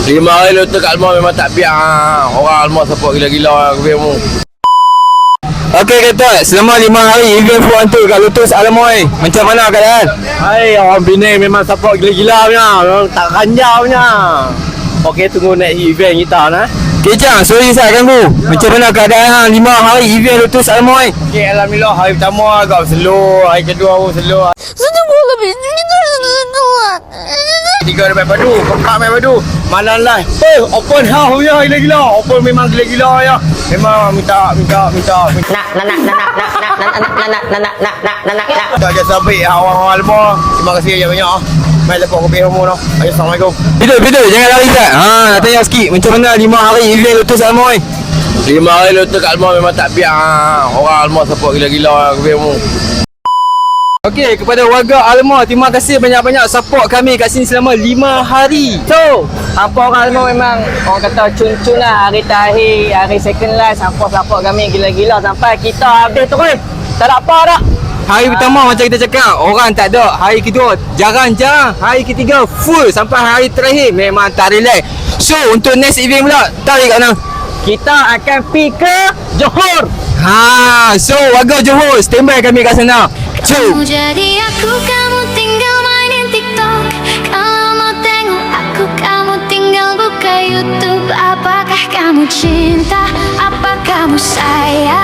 5 hari lutut kat Almah memang tak biar orang Almah support gila-gila aku. Okey kata, selama 5 hari event Fuan tu kat Lotus Alamoy, macam mana keadaan? Hai, orang Penang memang support gila-gila punya. Memang tak ranjau punya. Okey, tunggu next event kita nah. Okay Chang, sorry saya ganggu. Macam mana keadaan 5 hari event Lotus Alamoy? Okey, alhamdulillah hari pertama agak slow, hari kedua pun slow. Tiga dapat padu, keempat dapat padu. Malam lah. Open house punya gila-gila. Open memang gila-gila ya. Memang minta. Tak ada sampai orang-orang Almah. Terima kasih banyak-banyak. Mai lepas kopi semua dah. Assalamualaikum. Bidu, jangan lari Zat. Nak tanya sikit, macam mana 5 hari event Lotus Alamoy? 5 hari lutut kat Almah memang tak biar orang Almah support gila-gila kopi semua. Okey, kepada warga Almah, terima kasih banyak-banyak support kami kat sini selama 5 hari. So, hampa orang Almah memang orang kata cun-cun lah hari terakhir, hari second last hampa support kami gila-gila sampai kita habis terus. Tak ada apa dah. Hari pertama macam kita cakap, orang tak ada. Hari kedua, jarang-jarang. Hari ketiga, full. Sampai hari terakhir, memang tak relax. So, untuk next event pula, tarik kat mana? Kita akan pergi ke Johor. So warga Johor, standby kami kat sana. Kamu jadi aku, kamu tinggal mainin TikTok. Kalau mau tengok aku, kamu tinggal buka YouTube. Apakah kamu cinta? Apa kamu sayang?